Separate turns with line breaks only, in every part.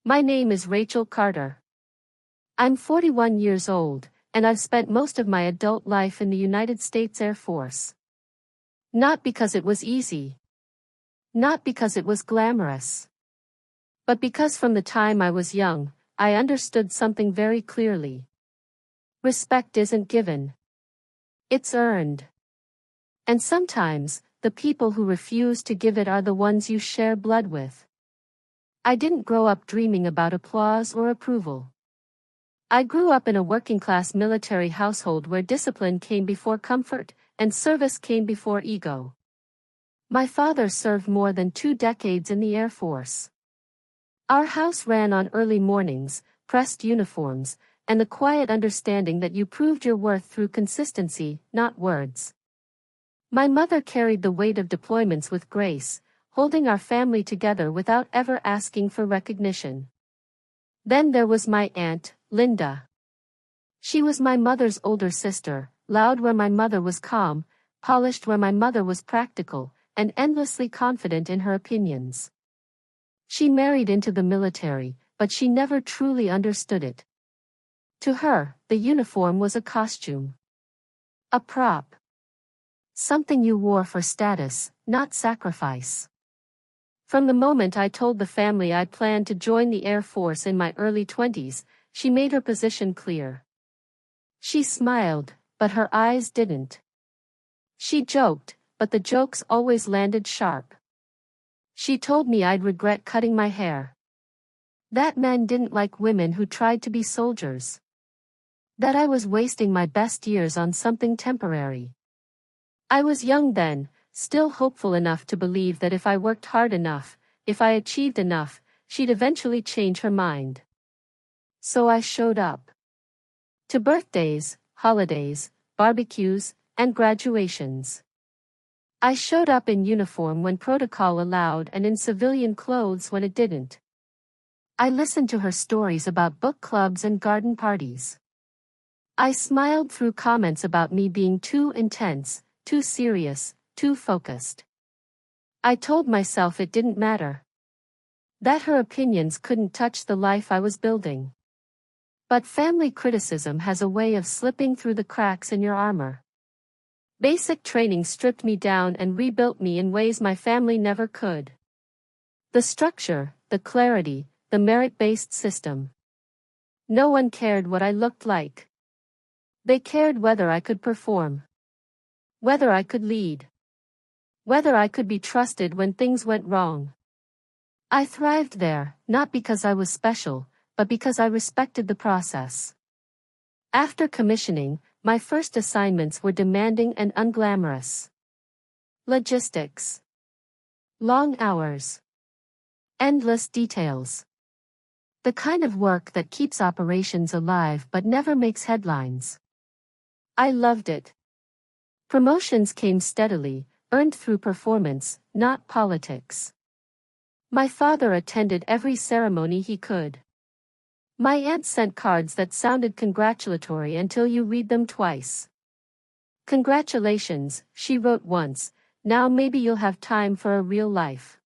My name is Rachel Carter. I'm 41 years old, and I've spent most of my adult life in the United States Air Force. Not because it was easy. Not because it was glamorous. But because from the time I was young, I understood something very clearly. Respect isn't given. It's earned. And sometimes, the people who refuse to give it are the ones you share blood with. I didn't grow up dreaming about applause or approval. I grew up in a working-class military household where discipline came before comfort, and service came before ego. My father served more than 2 decades in the Air Force. Our house ran on early mornings, pressed uniforms, and the quiet understanding that you proved your worth through consistency, not words. My mother carried the weight of deployments with grace, holding our family together without ever asking for recognition. Then there was my aunt, Linda. She was my mother's older sister, loud where my mother was calm, polished where my mother was practical, and endlessly confident in her opinions. She married into the military, but she never truly understood it. To her, the uniform was a costume. A prop. Something you wore for status, not sacrifice. From the moment I told the family I planned to join the Air Force in my early 20s, she made her position clear. She smiled, but her eyes didn't. She joked, but the jokes always landed sharp. She told me I'd regret cutting my hair. That men didn't like women who tried to be soldiers. That I was wasting my best years on something temporary. I was young then, still hopeful enough to believe that if I worked hard enough, if I achieved enough, she'd eventually change her mind. So I showed up. To birthdays, holidays, barbecues, and graduations. I showed up in uniform when protocol allowed and in civilian clothes when it didn't. I listened to her stories about book clubs and garden parties. I smiled through comments about me being too intense, too serious, too focused. I told myself it didn't matter. That her opinions couldn't touch the life I was building. But family criticism has a way of slipping through the cracks in your armor. Basic training stripped me down and rebuilt me in ways my family never could. The structure, the clarity, the merit-based system. No one cared what I looked like. They cared whether I could perform. Whether I could lead. Whether I could be trusted when things went wrong. I thrived there, not because I was special, but because I respected the process. After commissioning, my first assignments were demanding and unglamorous. Logistics. Long hours. Endless details. The kind of work that keeps operations alive but never makes headlines. I loved it. Promotions came steadily, earned through performance, not politics. My father attended every ceremony he could. My aunt sent cards that sounded congratulatory until you read them twice. Congratulations, she wrote once, now maybe you'll have time for a real life.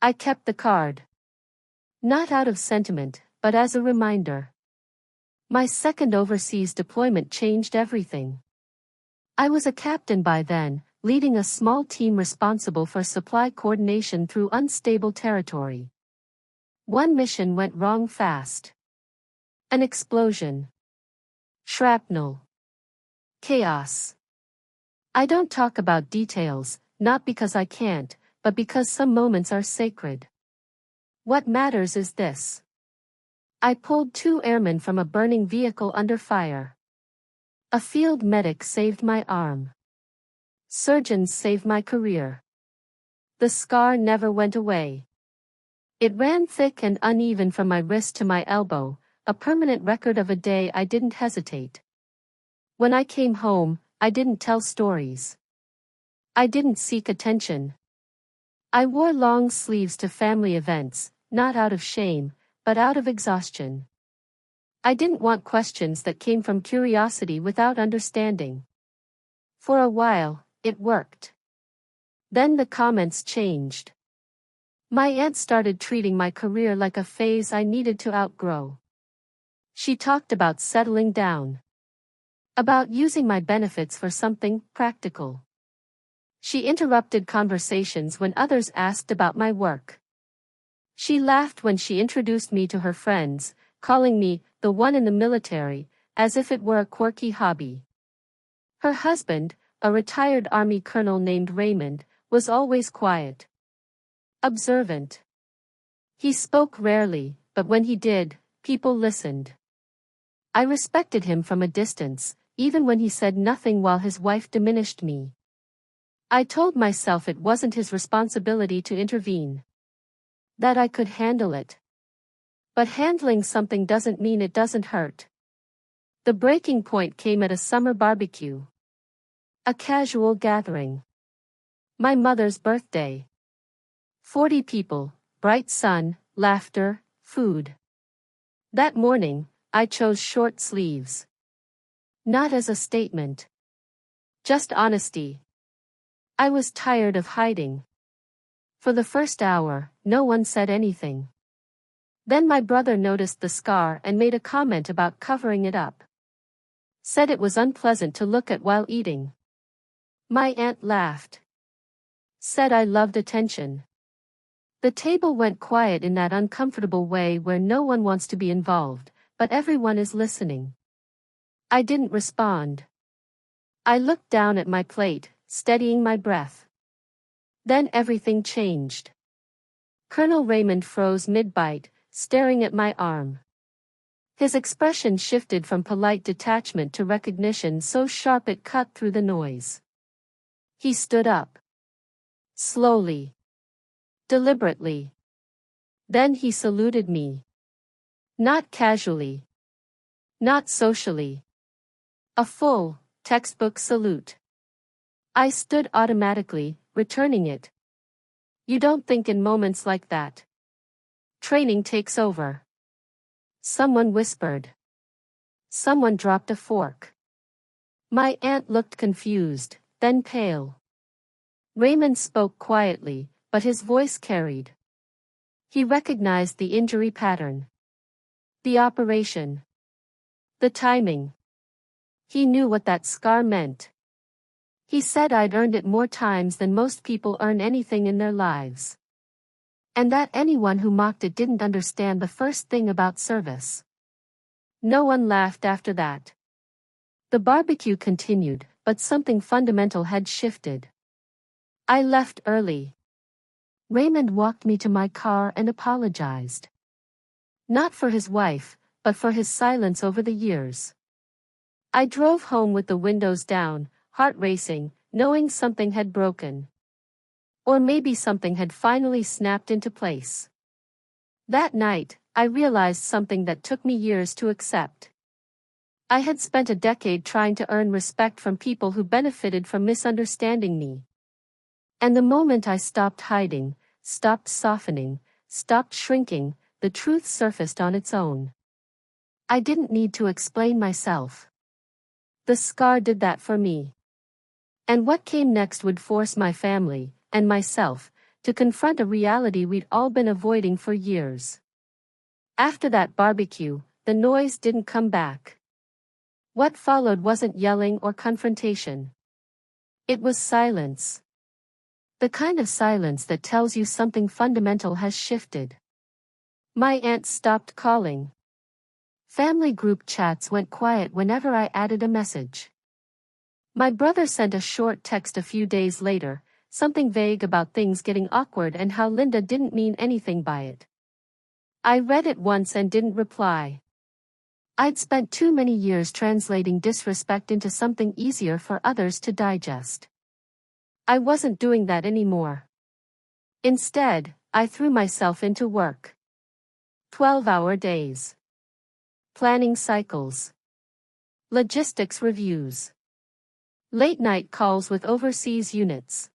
I kept the card. Not out of sentiment, but as a reminder. My second overseas deployment changed everything. I was a captain by then, leading a small team responsible for supply coordination through unstable territory. One mission went wrong fast. An explosion. Shrapnel. Chaos. I don't talk about details, not because I can't, but because some moments are sacred. What matters is this. I pulled 2 airmen from a burning vehicle under fire. A field medic saved my arm. Surgeons saved my career. The scar never went away. It ran thick and uneven from my wrist to my elbow, a permanent record of a day I didn't hesitate. When I came home, I didn't tell stories. I didn't seek attention. I wore long sleeves to family events, not out of shame, but out of exhaustion. I didn't want questions that came from curiosity without understanding. For a while, it worked. Then the comments changed. My aunt started treating my career like a phase I needed to outgrow. She talked about settling down, about using my benefits for something practical. She interrupted conversations when others asked about my work. She laughed when she introduced me to her friends, calling me the one in the military, as if it were a quirky hobby. Her husband, a retired Army colonel named Raymond, was always quiet, observant. He spoke rarely, but when he did, people listened. I respected him from a distance, even when he said nothing while his wife diminished me. I told myself it wasn't his responsibility to intervene, that I could handle it. But handling something doesn't mean it doesn't hurt. The breaking point came at a summer barbecue. A casual gathering. My mother's birthday. 40 people, bright sun, laughter, food. That morning, I chose short sleeves. Not as a statement. Just honesty. I was tired of hiding. For the first hour, no one said anything. Then my brother noticed the scar and made a comment about covering it up. Said it was unpleasant to look at while eating. My aunt laughed. Said I loved attention. The table went quiet in that uncomfortable way where no one wants to be involved, but everyone is listening. I didn't respond. I looked down at my plate, steadying my breath. Then everything changed. Colonel Raymond froze mid-bite, staring at my arm. His expression shifted from polite detachment to recognition so sharp it cut through the noise. He stood up. Slowly. Deliberately. Then he saluted me. Not casually. Not socially. A full, textbook salute. I stood automatically, returning it. You don't think in moments like that. Training takes over. Someone whispered. Someone dropped a fork. My aunt looked confused, then pale. Raymond spoke quietly, but his voice carried. He recognized the injury pattern. The operation. The timing. He knew what that scar meant. He said I'd earned it more times than most people earn anything in their lives. And that anyone who mocked it didn't understand the first thing about service. No one laughed after that. The barbecue continued, but something fundamental had shifted. I left early. Raymond walked me to my car and apologized. Not for his wife, but for his silence over the years. I drove home with the windows down, heart racing, knowing something had broken. Or maybe something had finally snapped into place. That night, I realized something that took me years to accept. I had spent a decade trying to earn respect from people who benefited from misunderstanding me. And the moment I stopped hiding, stopped softening, stopped shrinking, the truth surfaced on its own. I didn't need to explain myself. The scar did that for me. And what came next would force my family, and myself, to confront a reality we'd all been avoiding for years. After that barbecue, the noise didn't come back. What followed wasn't yelling or confrontation. It was silence. The kind of silence that tells you something fundamental has shifted. My aunt stopped calling. Family group chats went quiet whenever I added a message. My brother sent a short text a few days later, something vague about things getting awkward and how Linda didn't mean anything by it. I read it once and didn't reply. I'd spent too many years translating disrespect into something easier for others to digest. I wasn't doing that anymore. Instead, I threw myself into work. 12-hour days. Planning cycles. Logistics reviews. Late-night calls with overseas units.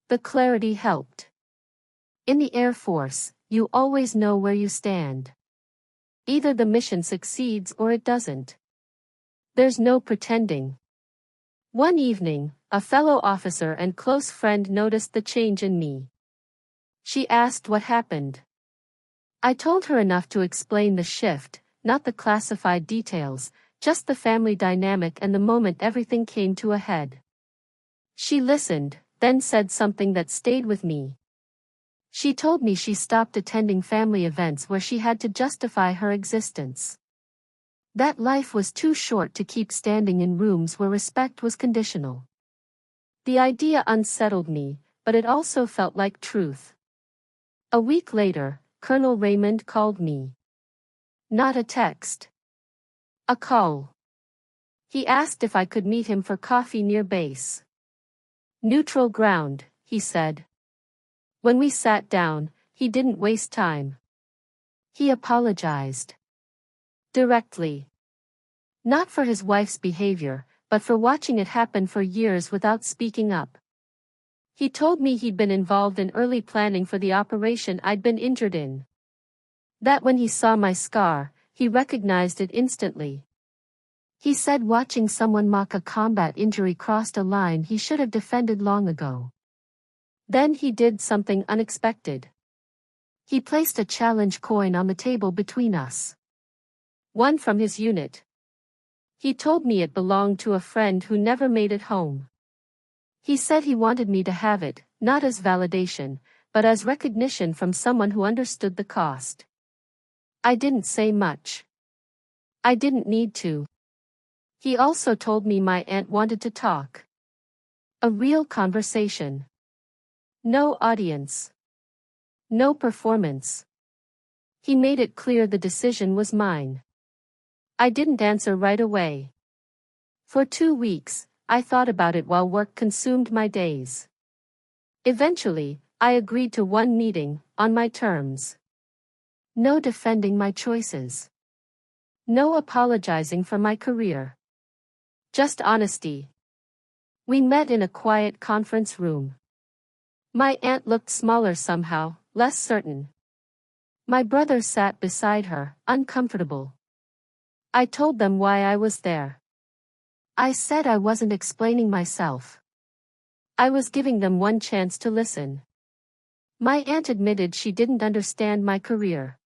The clarity helped. In the Air Force, you always know where you stand. Either the mission succeeds or it doesn't. There's no pretending. One evening, a fellow officer and close friend noticed the change in me. She asked what happened. I told her enough to explain the shift, not the classified details, just the family dynamic and the moment everything came to a head. She listened, then said something that stayed with me. She told me she stopped attending family events where she had to justify her existence. That life was too short to keep standing in rooms where respect was conditional. The idea unsettled me, but it also felt like truth. A week later, Colonel Raymond called me. Not a text. A call. He asked if I could meet him for coffee near base. Neutral ground, he said. When we sat down, he didn't waste time. He apologized. Directly. Not for his wife's behavior, but for watching it happen for years without speaking up. He told me he'd been involved in early planning for the operation I'd been injured in. That when he saw my scar, he recognized it instantly. He said watching someone mock a combat injury crossed a line he should have defended long ago. Then he did something unexpected. He placed a challenge coin on the table between us. One from his unit. He told me it belonged to a friend who never made it home. He said he wanted me to have it, not as validation, but as recognition from someone who understood the cost. I didn't say much. I didn't need to. He also told me my aunt wanted to talk. A real conversation. No audience. No performance. He made it clear the decision was mine. I didn't answer right away. For 2 weeks, I thought about it while work consumed my days. Eventually, I agreed to one meeting, on my terms. No defending my choices. No apologizing for my career. Just honesty. We met in a quiet conference room. My aunt looked smaller somehow, less certain. My brother sat beside her, uncomfortable. I told them why I was there. I said I wasn't explaining myself. I was giving them one chance to listen. My aunt admitted she didn't understand my career.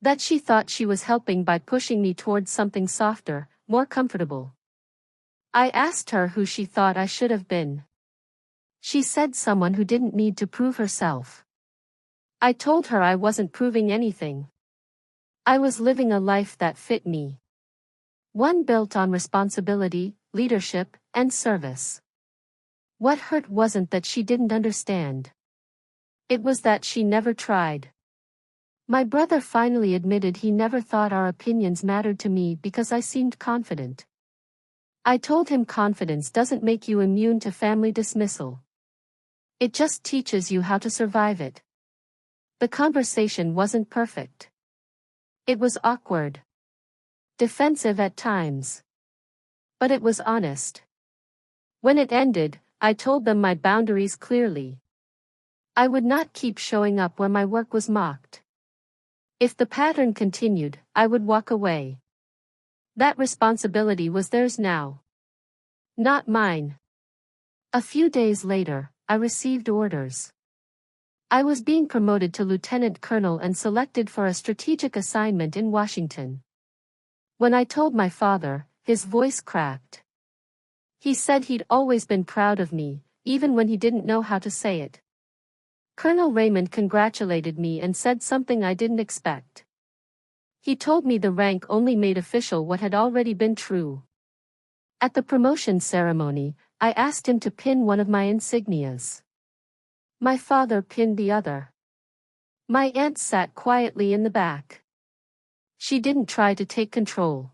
That she thought she was helping by pushing me towards something softer, more comfortable. I asked her who she thought I should have been. She said someone who didn't need to prove herself. I told her I wasn't proving anything. I was living a life that fit me. One built on responsibility, leadership, and service. What hurt wasn't that she didn't understand. It was that she never tried. My brother finally admitted he never thought our opinions mattered to me because I seemed confident. I told him confidence doesn't make you immune to family dismissal. It just teaches you how to survive it. The conversation wasn't perfect. It was awkward. Defensive at times. But it was honest. When it ended, I told them my boundaries clearly. I would not keep showing up where my work was mocked. If the pattern continued, I would walk away. That responsibility was theirs now. Not mine. A few days later, I received orders. I was being promoted to lieutenant colonel and selected for a strategic assignment in Washington. When I told my father, his voice cracked. He said he'd always been proud of me, even when he didn't know how to say it. Colonel Raymond congratulated me and said something I didn't expect. He told me the rank only made official what had already been true. At the promotion ceremony, I asked him to pin one of my insignias. My father pinned the other. My aunt sat quietly in the back. She didn't try to take control.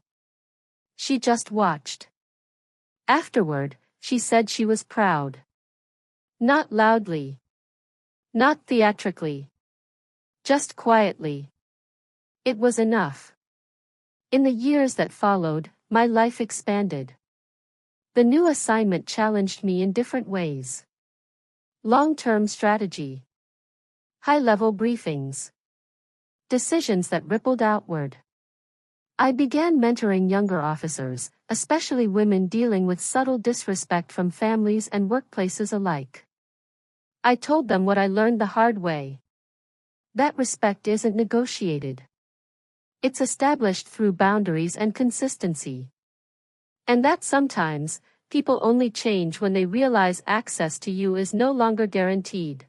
She just watched. Afterward, she said she was proud. Not loudly. Not theatrically. Just quietly. It was enough. In the years that followed, my life expanded. The new assignment challenged me in different ways. Long-term strategy. High-level briefings. Decisions that rippled outward. I began mentoring younger officers, especially women dealing with subtle disrespect from families and workplaces alike. I told them what I learned the hard way. That respect isn't negotiated. It's established through boundaries and consistency. And that sometimes, people only change when they realize access to you is no longer guaranteed.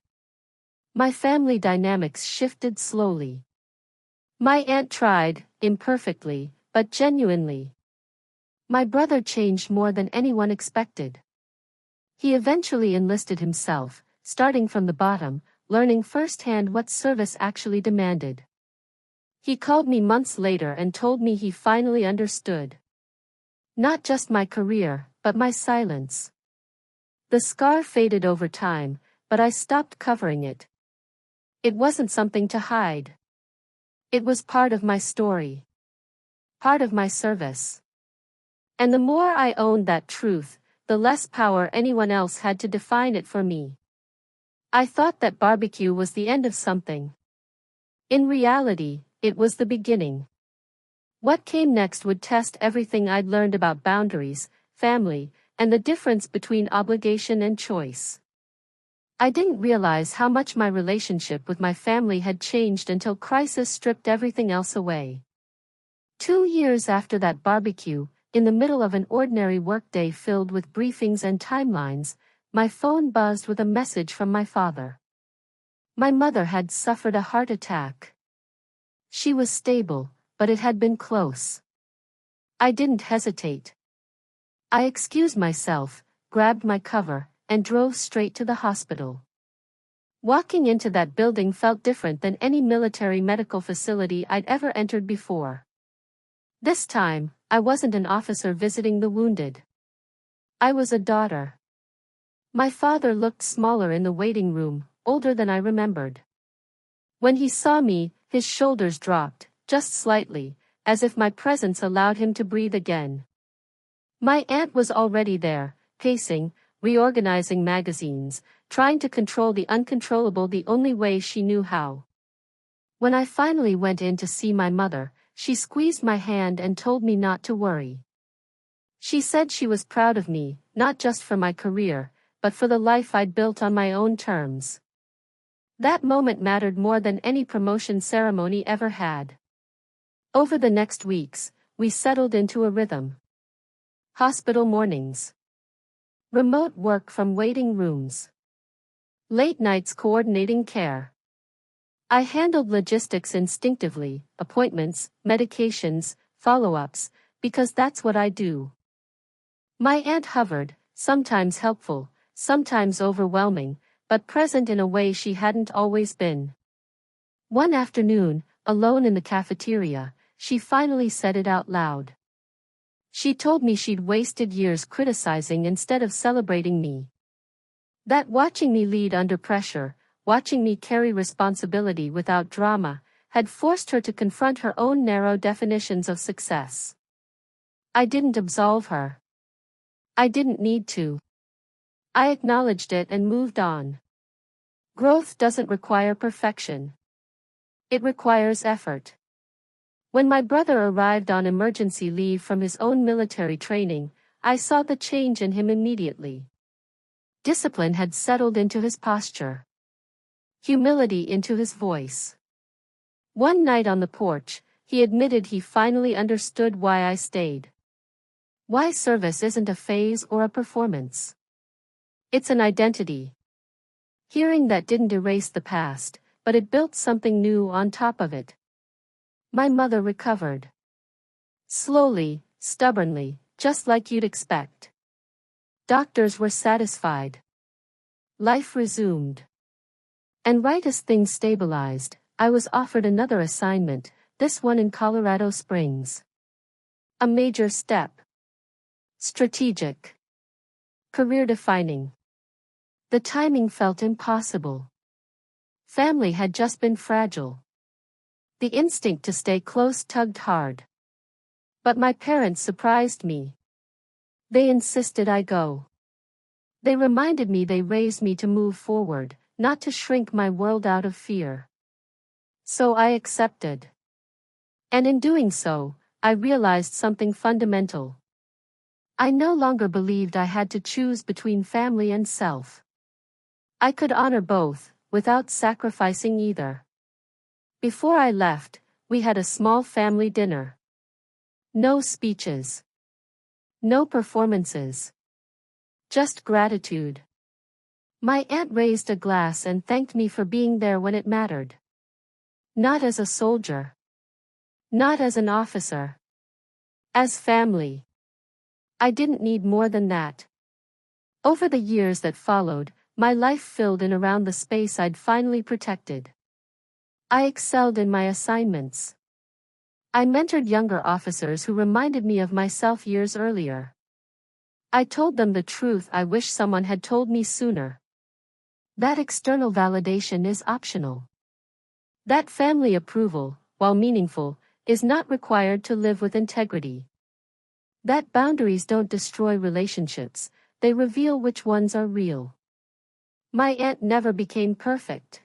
My family dynamics shifted slowly. My aunt tried, imperfectly, but genuinely. My brother changed more than anyone expected. He eventually enlisted himself, starting from the bottom, learning firsthand what service actually demanded. He called me months later and told me he finally understood. Not just my career, but my silence. The scar faded over time, but I stopped covering it. It wasn't something to hide. It was part of my story. Part of my service. And the more I owned that truth, the less power anyone else had to define it for me. I thought that barbecue was the end of something. In reality, it was the beginning. What came next would test everything I'd learned about boundaries, family, and the difference between obligation and choice. I didn't realize how much my relationship with my family had changed until crisis stripped everything else away. 2 years after that barbecue, in the middle of an ordinary workday filled with briefings and timelines, my phone buzzed with a message from my father. My mother had suffered a heart attack. She was stable, but it had been close. I didn't hesitate. I excused myself, grabbed my cover, and drove straight to the hospital. Walking into that building felt different than any military medical facility I'd ever entered before. This time, I wasn't an officer visiting the wounded. I was a daughter. My father looked smaller in the waiting room, older than I remembered. When he saw me, his shoulders dropped, just slightly, as if my presence allowed him to breathe again. My aunt was already there, pacing, reorganizing magazines, trying to control the uncontrollable the only way she knew how. When I finally went in to see my mother, she squeezed my hand and told me not to worry. She said she was proud of me, not just for my career, but for the life I'd built on my own terms. That moment mattered more than any promotion ceremony ever had. Over the next weeks, we settled into a rhythm. Hospital mornings. Remote work from waiting rooms. Late nights coordinating care. I handled logistics instinctively, appointments, medications, follow-ups, because that's what I do. My aunt hovered, sometimes helpful, sometimes overwhelming, but present in a way she hadn't always been. One afternoon, alone in the cafeteria, she finally said it out loud. She told me she'd wasted years criticizing instead of celebrating me. That watching me lead under pressure, watching me carry responsibility without drama, had forced her to confront her own narrow definitions of success. I didn't absolve her. I didn't need to. I acknowledged it and moved on. Growth doesn't require perfection. It requires effort. When my brother arrived on emergency leave from his own military training, I saw the change in him immediately. Discipline had settled into his posture. Humility into his voice. One night on the porch, he admitted he finally understood why I stayed. Why service isn't a phase or a performance. It's an identity. Hearing that didn't erase the past, but it built something new on top of it. My mother recovered. Slowly, stubbornly, just like you'd expect. Doctors were satisfied. Life resumed. And right as things stabilized, I was offered another assignment, this one in Colorado Springs. A major step. Strategic. Career-defining. The timing felt impossible. Family had just been fragile. The instinct to stay close tugged hard. But my parents surprised me. They insisted I go. They reminded me they raised me to move forward, not to shrink my world out of fear. So I accepted. And in doing so, I realized something fundamental. I no longer believed I had to choose between family and self. I could honor both, without sacrificing either. Before I left, we had a small family dinner. No speeches. No performances. Just gratitude. My aunt raised a glass and thanked me for being there when it mattered. Not as a soldier. Not as an officer. As family. I didn't need more than that. Over the years that followed, my life filled in around the space I'd finally protected. I excelled in my assignments. I mentored younger officers who reminded me of myself years earlier. I told them the truth I wish someone had told me sooner. That external validation is optional. That family approval, while meaningful, is not required to live with integrity. That boundaries don't destroy relationships, they reveal which ones are real. My aunt never became perfect.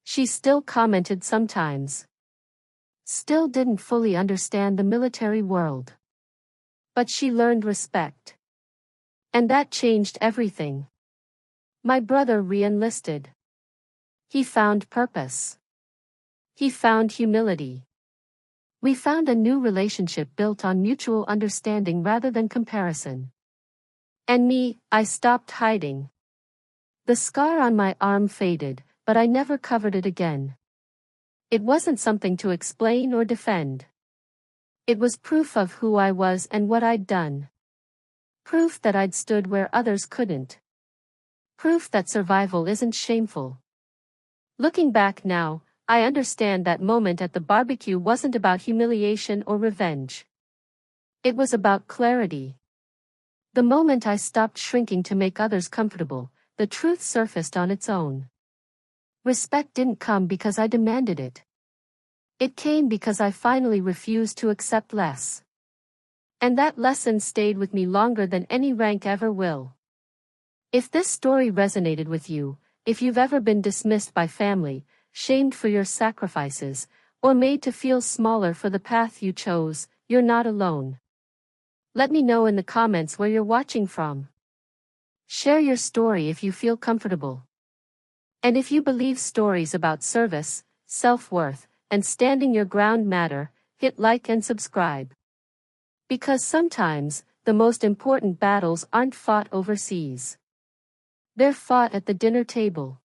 She still commented sometimes. Still didn't fully understand the military world. But she learned respect. And that changed everything. My brother re-enlisted. He found purpose. He found humility. We found a new relationship built on mutual understanding rather than comparison. And me, I stopped hiding. The scar on my arm faded, but I never covered it again. It wasn't something to explain or defend. It was proof of who I was and what I'd done. Proof that I'd stood where others couldn't. Proof that survival isn't shameful. Looking back now, I understand that moment at the barbecue wasn't about humiliation or revenge. It was about clarity. The moment I stopped shrinking to make others comfortable, the truth surfaced on its own. Respect didn't come because I demanded it. It came because I finally refused to accept less. And that lesson stayed with me longer than any rank ever will. If this story resonated with you, if you've ever been dismissed by family, shamed for your sacrifices, or made to feel smaller for the path you chose, you're not alone. Let me know in the comments where you're watching from. Share your story if you feel comfortable. And if you believe stories about service, self-worth, and standing your ground matter, hit like and subscribe. Because sometimes, the most important battles aren't fought overseas. They're fought at the dinner table.